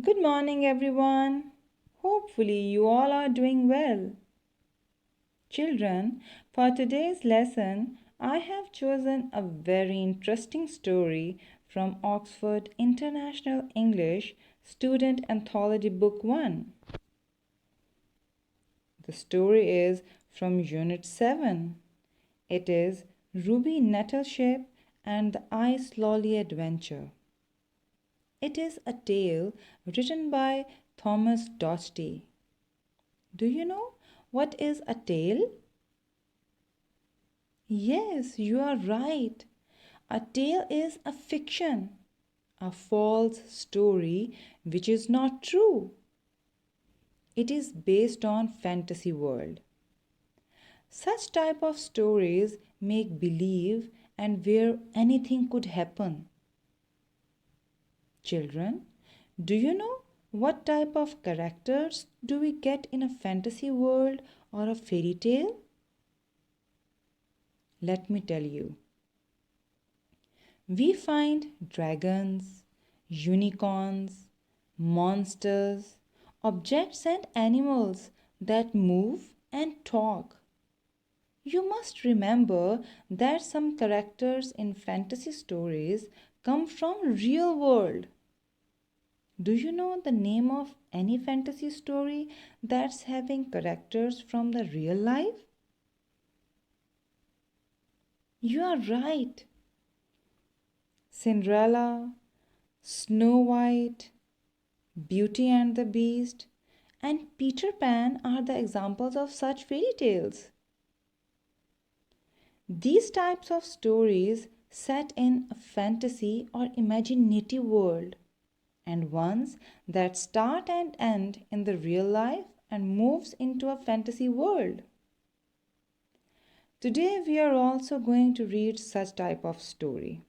Good morning, everyone. Hopefully, you all are doing well. Children, for today's lesson, I have chosen a very interesting story from Oxford International English Student Anthology Book 1. The story is from Unit 7. It is Ruby Nettleship and the Ice Lolly Adventure. It is a tale written by Thomas Doherty. Do you know what is a tale? Yes, you are right. A tale is a fiction, a false story which is not true. It is based on fantasy world. Such type of stories make believe and where anything could happen. Children, do you know what type of characters do we get in a fantasy world or a fairy tale? Let me tell you. We find dragons, unicorns, monsters, objects and animals that move and talk. You must remember that some characters in fantasy stories come from real world. Do you know the name of any fantasy story that's having characters from the real life? You are right. Cinderella, Snow White, Beauty and the Beast, and Peter Pan are the examples of such fairy tales. These types of stories set in a fantasy or imaginative world and ones that start and end in the real life and moves into a fantasy world. Today we are also going to read such type of story.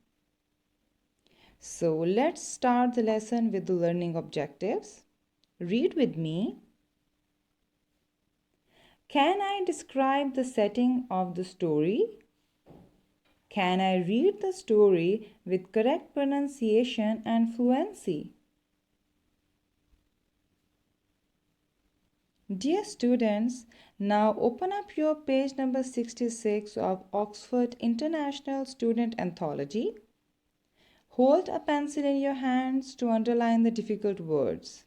So let's start the lesson with the learning objectives. Read with me. Can I describe the setting of the story? Can I read the story with correct pronunciation and fluency? Dear students, now open up your page number 66 of Oxford International Student Anthology. Hold a pencil in your hands to underline the difficult words.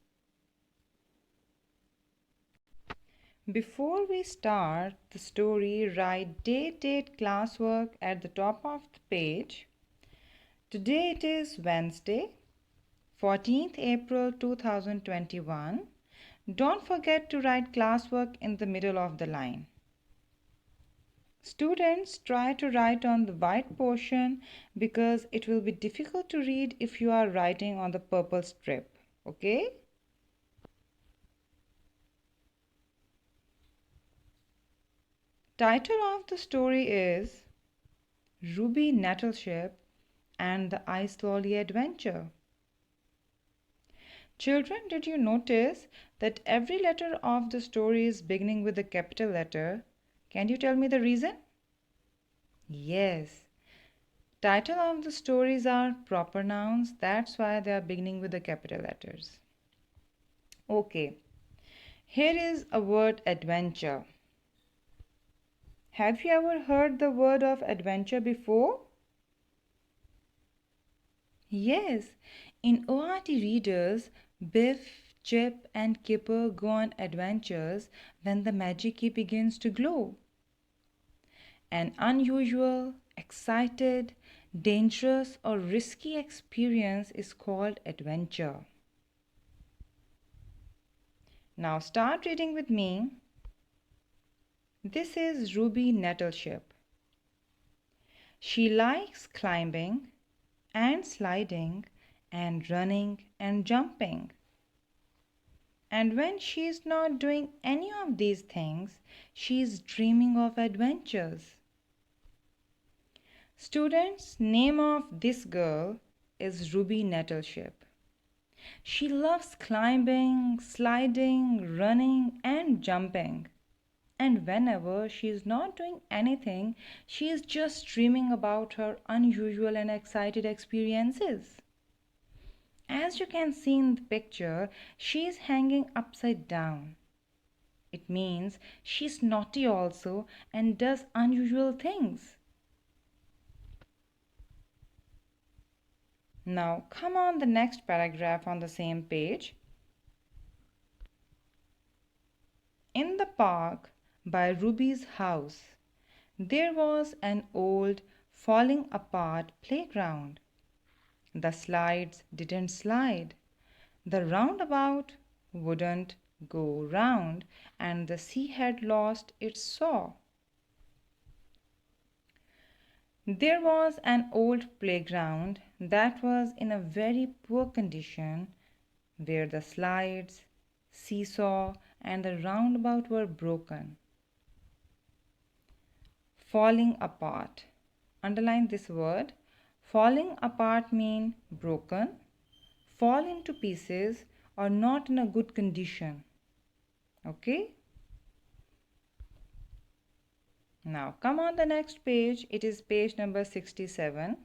Before we start the story, write date classwork at the top of the page. Today it is Wednesday, 14th April 2021. Don't forget to write classwork in the middle of the line. Students, try to write on the white portion because it will be difficult to read if you are writing on the purple strip. Okay? Title of the story is Ruby Nettleship and the Ice Lolly Adventure. Children, did you notice that every letter of the story is beginning with a capital letter? Can you tell me the reason? Yes. Title of the stories are proper nouns. That's why they are beginning with the capital letters. Okay. Here is a word adventure. Have you ever heard the word of adventure before? Yes, in ORT readers, Biff, Chip, and Kipper go on adventures when the magic key begins to glow. An unusual, excited, dangerous, or risky experience is called adventure. Now start reading with me. This is Ruby Nettleship. She likes climbing and sliding and running and jumping. And when she is not doing any of these things, she is dreaming of adventures. Students, name of this girl is Ruby Nettleship. She loves climbing, sliding, running, and jumping. And whenever she is not doing anything, she is just dreaming about her unusual and excited experiences. As you can see in the picture, she is hanging upside down. It means she's naughty also and does unusual things. Now come on the next paragraph on the same page. In the park by Ruby's house, there was an old, falling apart playground. The slides didn't slide. The roundabout wouldn't go round, and the sea had lost its saw. There was an old playground that was in a very poor condition, where the slides, seesaw, and the roundabout were broken, falling apart. Underline this word. Falling apart mean broken, fall into pieces, or not in a good condition. Okay? Now come on the next page. It is page number 67.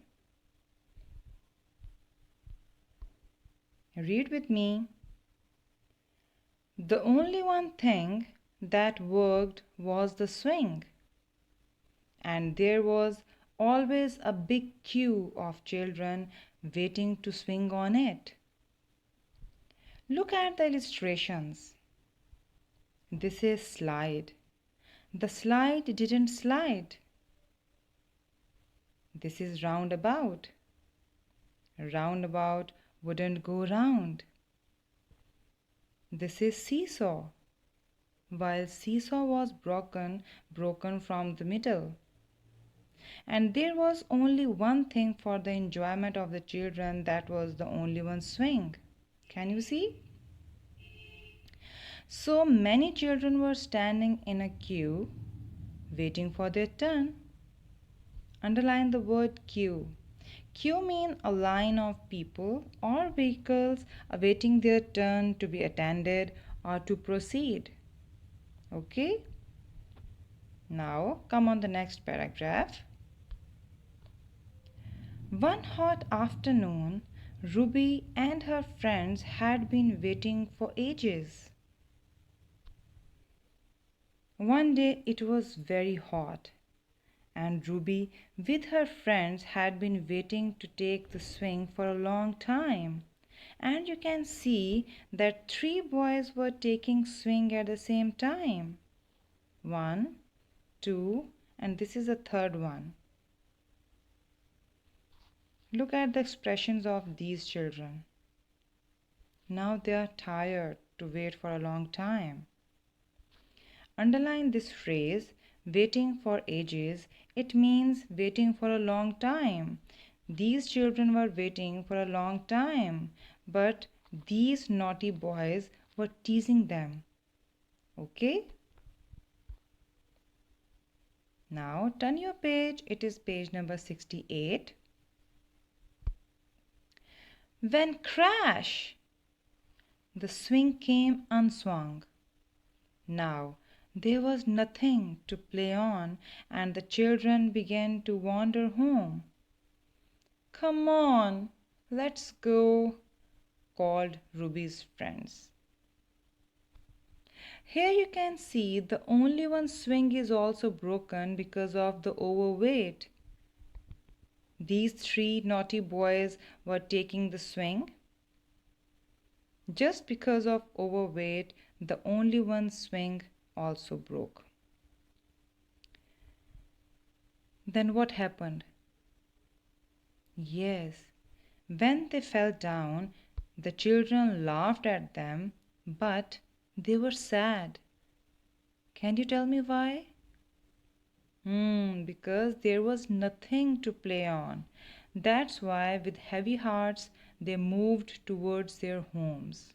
Read with me. The only one thing that worked was the swing, and there was always a big queue of children waiting to swing on it. Look at the illustrations. This is slide. The slide didn't slide. This is roundabout. Roundabout wouldn't go round. This is seesaw. While seesaw was broken from the middle. And there was only one thing for the enjoyment of the children, that was the only one swing. Can you see? So many children were standing in a queue waiting for their turn. Underline the word queue. Queue means a line of people or vehicles awaiting their turn to be attended or to proceed. Okay? Now come on the next paragraph. One hot afternoon, Ruby and her friends had been waiting for ages. One day it was very hot, and Ruby with her friends had been waiting to take the swing for a long time. And you can see that three boys were taking swing at the same time. One, two, and this is the third one. Look at the expressions of these children. Now they are tired to wait for a long time. Underline this phrase, waiting for ages. It means waiting for a long time. These children were waiting for a long time, but these naughty boys were teasing them. Okay? Now turn your page. It is page number 68. When crash! The swing came unswung. Now there was nothing to play on, and the children began to wander home. Come on, let's go, called Ruby's friends. Here you can see the only one swing is also broken because of the overweight. These three naughty boys were taking the swing. Just because of overweight, the only one swing also broke. Then what happened? Yes, when they fell down, the children laughed at them, but they were sad. Can you tell me why? Because there was nothing to play on. That's why, with heavy hearts, they moved towards their homes.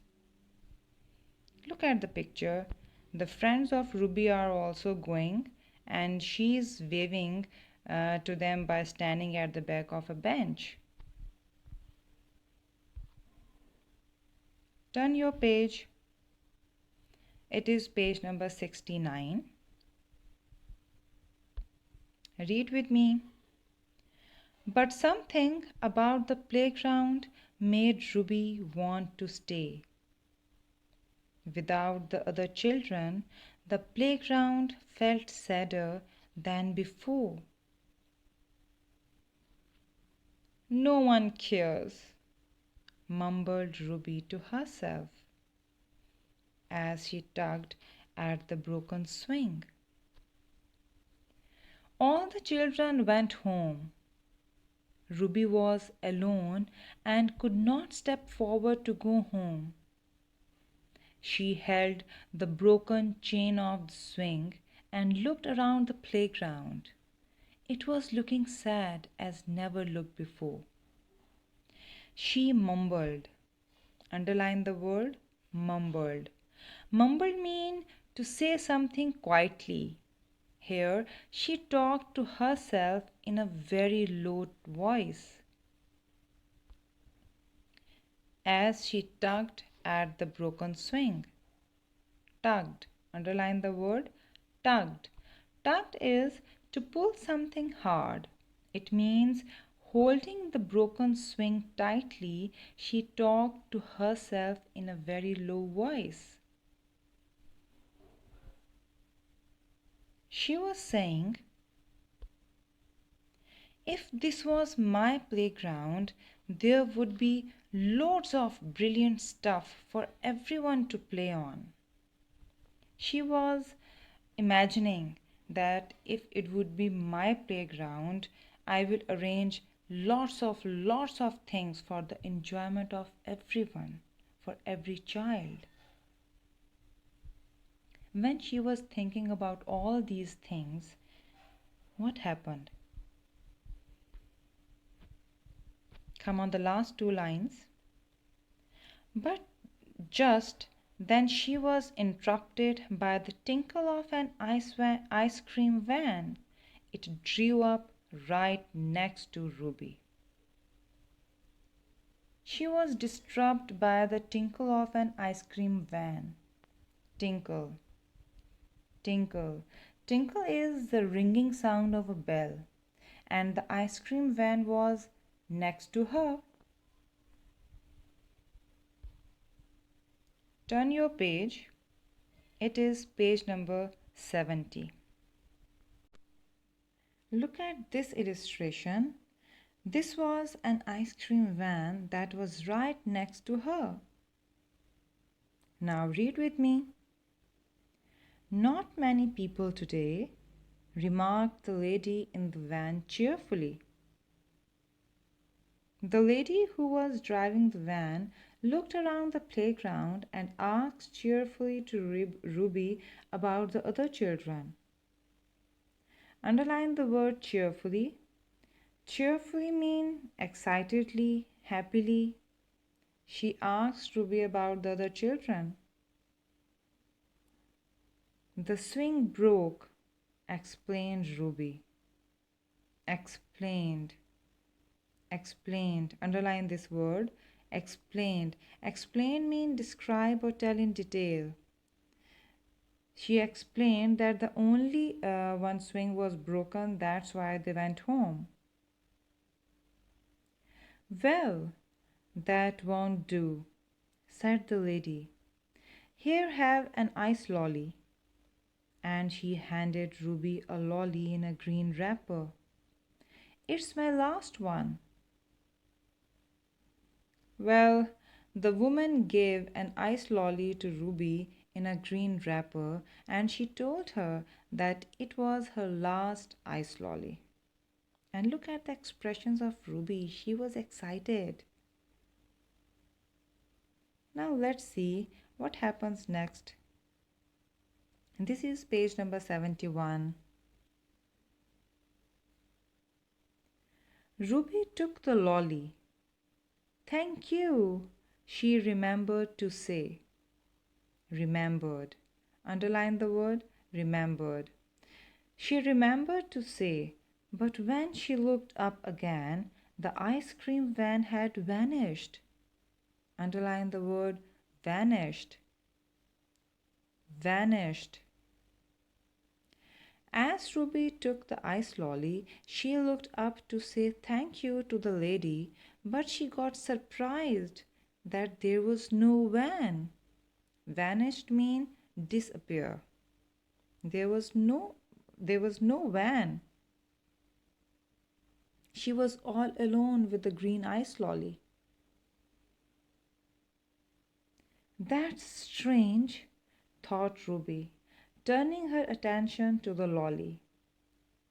Look at the picture. The friends of Ruby are also going, and she's waving to them by standing at the back of a bench. Turn your page. It is page number 69. Read with me. But something about the playground made Ruby want to stay. Without the other children, the playground felt sadder than before. No one cares, mumbled Ruby to herself as she tugged at the broken swing. All the children went home. Ruby was alone and could not step forward to go home. She held the broken chain of the swing and looked around the playground. It was looking sad as never looked before. She mumbled. Underline the word mumbled. Mumbled means to say something quietly. Here she talked to herself in a very low voice. As she tugged at the broken swing. Tugged. Underline the word tugged. Tugged is to pull something hard. It means holding the broken swing tightly. She talked to herself in a very low voice. She was saying, if this was my playground, there would be loads of brilliant stuff for everyone to play on. She was imagining that if it would be my playground, I will arrange lots of things for the enjoyment of everyone, for every child. When she was thinking about all these things, what happened? Come on, the last two lines. But just then she was interrupted by the tinkle of an ice cream van. It drew up right next to Ruby. She was disturbed by the tinkle of an ice cream van. Tinkle, tinkle. Tinkle is the ringing sound of a bell, and the ice cream van was next to her. Turn your page. It is page number 70. Look at this illustration. This was an ice cream van that was right next to her. Now read with me. Not many people today, remarked the lady in the van cheerfully. The lady who was driving the van looked around the playground and asked cheerfully to Ruby about the other children. Underline the word cheerfully. Cheerfully means excitedly, happily. She asked Ruby about the other children. The swing broke, explained Ruby. Explained. Explained. Underline this word. Explained. Explain means describe or tell in detail. She explained that the only one swing was broken, that's why they went home. Well, that won't do, said the lady. Here, have an ice lolly. And she handed Ruby a lolly in a green wrapper. It's my last one. Well, the woman gave an ice lolly to Ruby in a green wrapper, and she told her that it was her last ice lolly. And look at the expressions of Ruby. She was excited. Now let's see what happens next. This is page number 71. Ruby took the lolly. Thank you, she remembered to say. Remembered. Underline the word remembered. She remembered to say, but when she looked up again, the ice cream van had vanished. Underline the word vanished. Vanished. As Ruby took the ice lolly, she looked up to say thank you to the lady, But she got surprised that there was no van. Vanished mean disappear. There was no van. She was all alone with the green ice lolly. That's strange, thought Ruby, turning her attention to the lolly.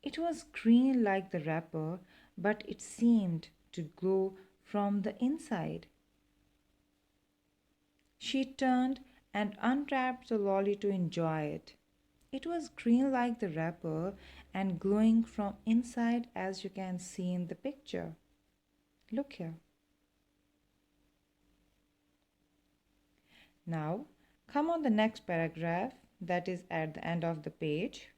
It was green like the wrapper, but it seemed to glow from the inside. She turned and unwrapped the lolly to enjoy it. It was green like the wrapper and glowing from inside, as you can see in the picture. Look here. Now, come on the next paragraph, that is at the end of the page.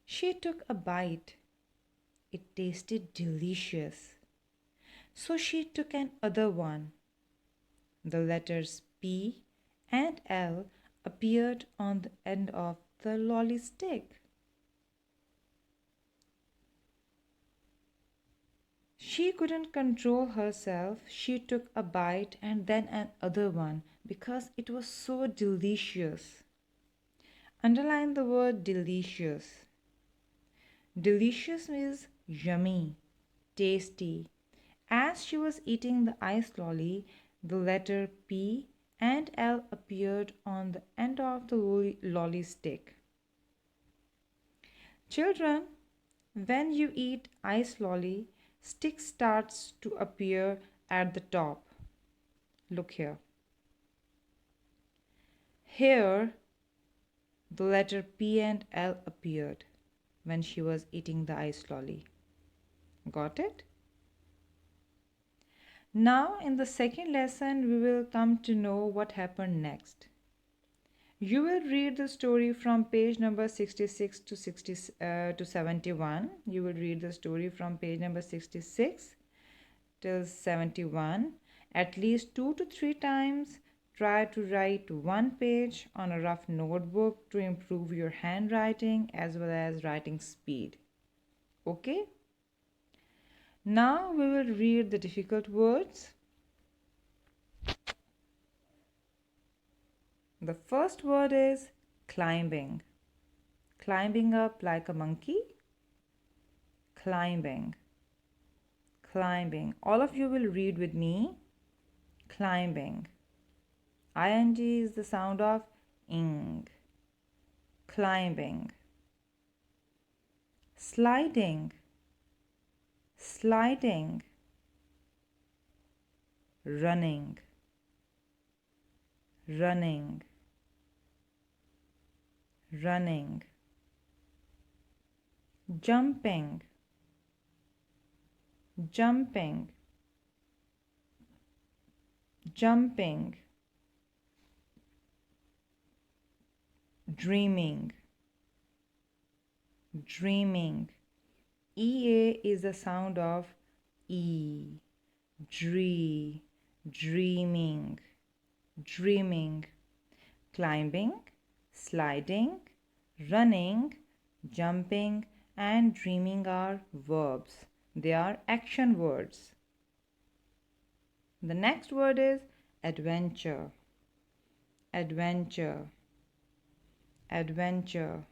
She took a bite. It tasted delicious. So she took another one. The letters P and L appeared on the end of the lolly stick. She couldn't control herself. She took a bite and then another one because it was so delicious. Underline the word delicious. Delicious is yummy, tasty. As she was eating the ice lolly, the letter P and L appeared on the end of the lolly stick. Children, when you eat ice lolly, stick starts to appear at the top. Look here. Here, the letter P and L appeared when she was eating the ice lolly. Got it? Now, in the second lesson, we will come to know what happened next. You will read the story from page number 66 to 71. You will read the story from page number 66 till 71 at least 2 to 3 times. Try to write one page on a rough notebook to improve your handwriting as well as writing speed. Okay? Now we will read the difficult words. The first word is climbing. Climbing up like a monkey. Climbing. Climbing. All of you will read with me. Climbing. ING is the sound of ing. Climbing. Sliding. Sliding. Running. Running. Running. Jumping. Jumping. Jumping. Dreaming. Dreaming. EA is the sound of E. Dreaming. Dreaming. Climbing, sliding, running, jumping, and dreaming are verbs. They are action words. The next word is adventure. Adventure. Adventure.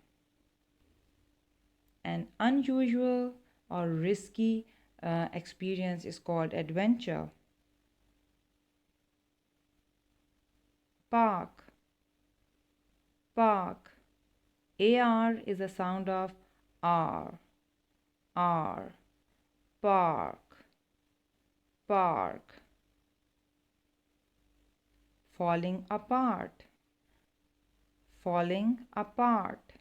An unusual or risky experience is called adventure. Park. Park. AR is the sound of R. R. Park. Park. Falling apart. Falling apart.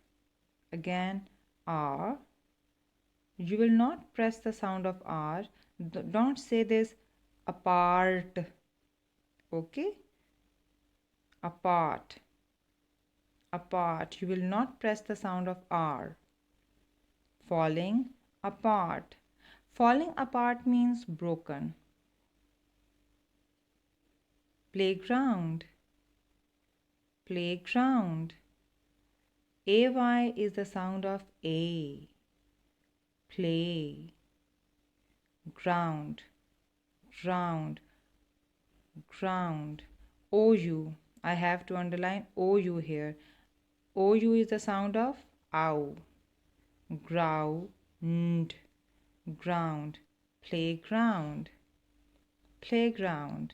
Again, R. You will not press the sound of R. Don't say this apart. Okay? Apart. Apart. You will not press the sound of R. Falling apart. Falling apart means broken. Playground. Playground. AY is the sound of A. Play. Ground. ground, ground. OU. I have to underline OU here. OU is the sound of ow. Ground, ground. Playground, playground.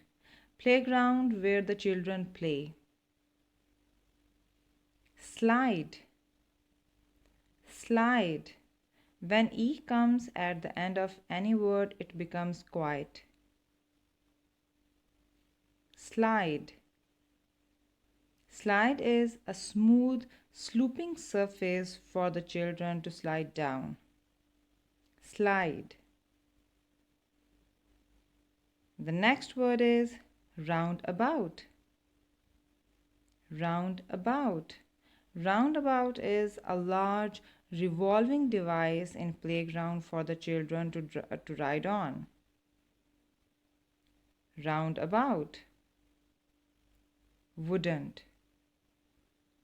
Playground where the children play. Slide, slide. When E comes at the end of any word, it becomes quiet. Slide. Slide is a smooth, sloping surface for the children to slide down. Slide. The next word is roundabout. Roundabout. Roundabout is a large revolving device in playground for the children to ride on. Roundabout. Wouldn't,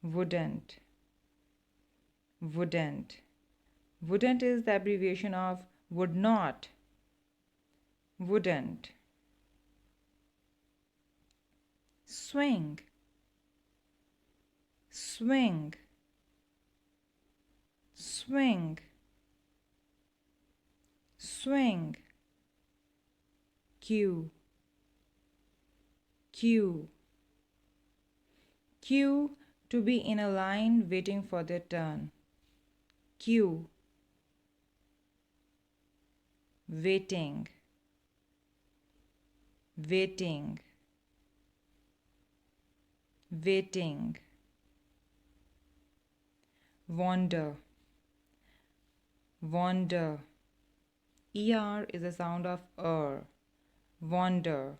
wouldn't, wouldn't. Wouldn't is the abbreviation of would not. Wouldn't. Swing, swing, swing, swing. Queue, queue, queue, to be in a line waiting for their turn. Queue. Waiting, waiting, waiting. Wander, wander. ER is a sound of Wander.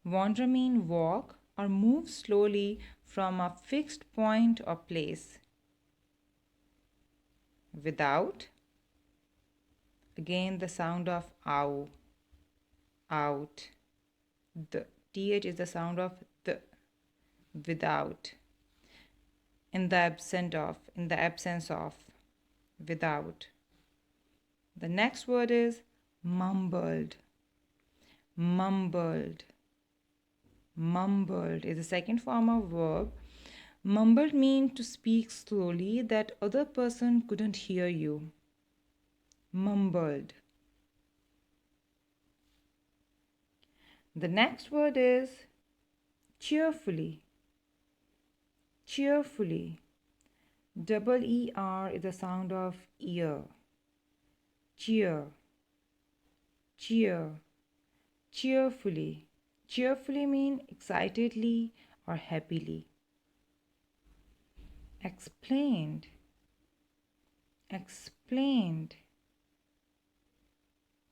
Wander means walk or move slowly from a fixed point or place. Without. Again the sound of ow. Out. The TH is the sound of the. Without. In the absence of. Without. The next word is mumbled. Mumbled. Mumbled is the second form of verb. Mumbled means to speak slowly that other person couldn't hear you. Mumbled. The next word is cheerfully. Cheerfully. Double ER is the sound of ear. Cheer. Cheer. Cheerfully. Cheerfully means excitedly or happily. Explained. Explained.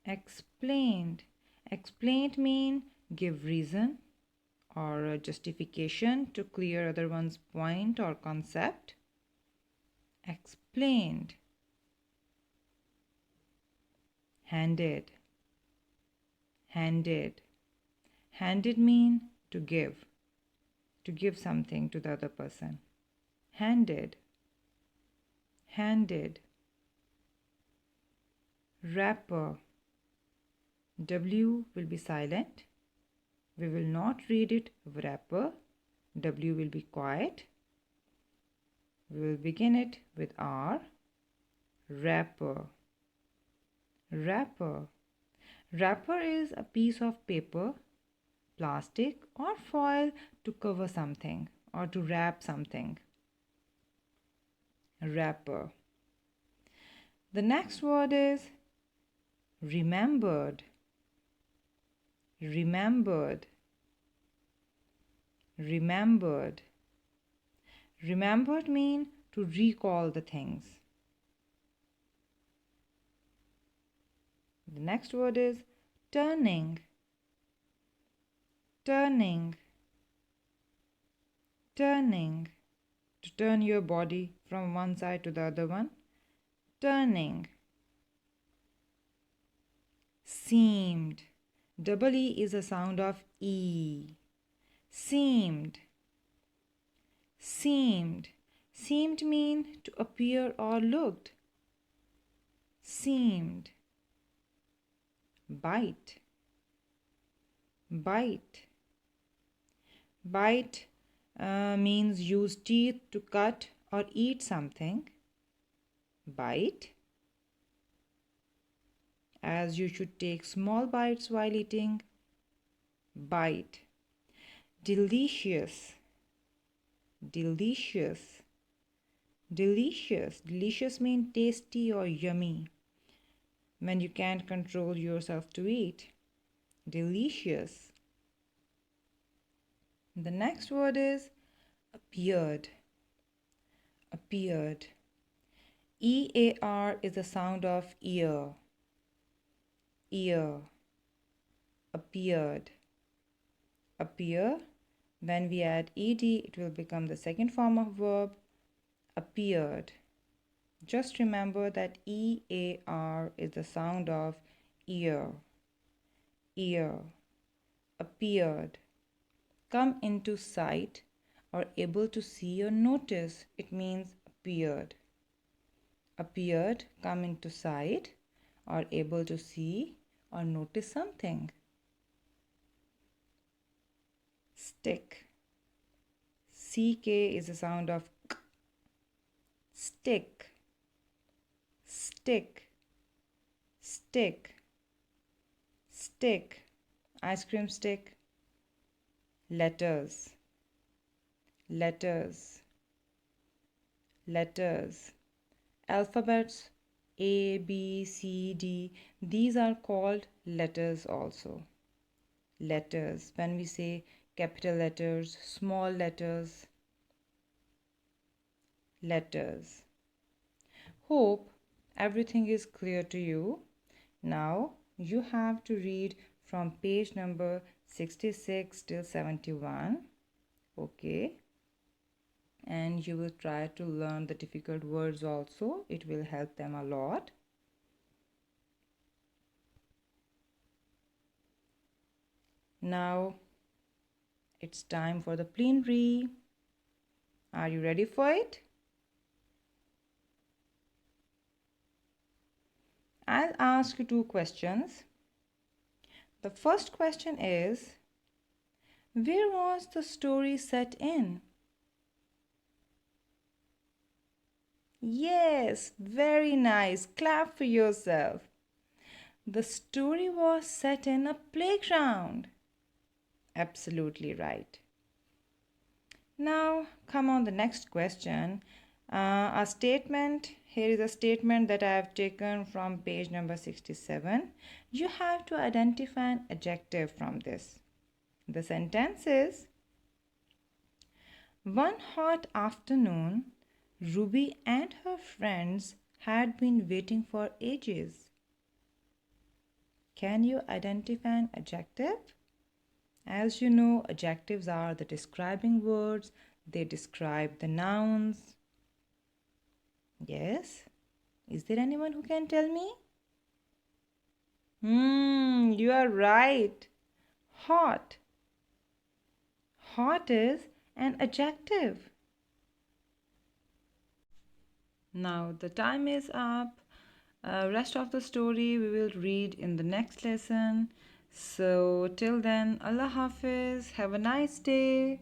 Explained. Explained means give reason or a justification to clear other one's point or concept. Explained. Handed. Handed. Handed mean to give something to the other person. Handed. Handed. Wrapper. W will be silent. We will not read it wrapper. W will be quiet. We will begin it with R. Wrapper. Wrapper. Wrapper is a piece of paper, plastic or foil to cover something or to wrap something. Wrapper. The next word is remembered. Remembered. Remembered. Remembered means to recall the things. The next word is turning. Turning. Turning. To turn your body from one side to the other one. Turning. Seemed. Double E is a sound of E. Seemed. Seemed. Seemed mean to appear or looked. Seemed. Bite. Bite. Bite means use teeth to cut or eat something. Bite. As you should take small bites while eating. Bite. Delicious. Delicious. Delicious. Delicious means tasty or yummy. When you can't control yourself to eat. Delicious. The next word is appeared. Appeared. EAR is the sound of ear. Ear. Appeared. Appear. When we add ed, it will become the second form of verb. Appeared. Just remember that EAR is the sound of ear. Ear. Appeared. Come into sight or able to see or notice. It means appeared. Appeared, come into sight or able to see or notice something. Stick. CK is the sound of k. Stick. Stick. Stick. Stick. Ice cream stick. Letters. Letters. Letters. Alphabets A, B, C, D. These are called letters also. Letters. When we say capital letters, small letters. Letters. Hope everything is clear to you. Now you have to read from page number 66 till 71. Okay. And you will try to learn the difficult words also. It will help them a lot. Now it's time for the plenary. Are you ready for it? I'll ask you two questions. The first question is, where was the story set in? Yes, very nice. Clap for yourself. The story was set in a playground. Absolutely right. Now, come on the next question. A statement. Here is a statement that I have taken from page number 67. You have to identify an adjective from this. The sentence is, one hot afternoon, Ruby and her friends had been waiting for ages. Can you identify an adjective? As you know, adjectives are the describing words. They describe the nouns. Yes? Is there anyone who can tell me? You are right. Hot. Hot is an adjective. Now the time is up. Rest of the story we will read in the next lesson. So till then, Allah Hafiz. Have a nice day.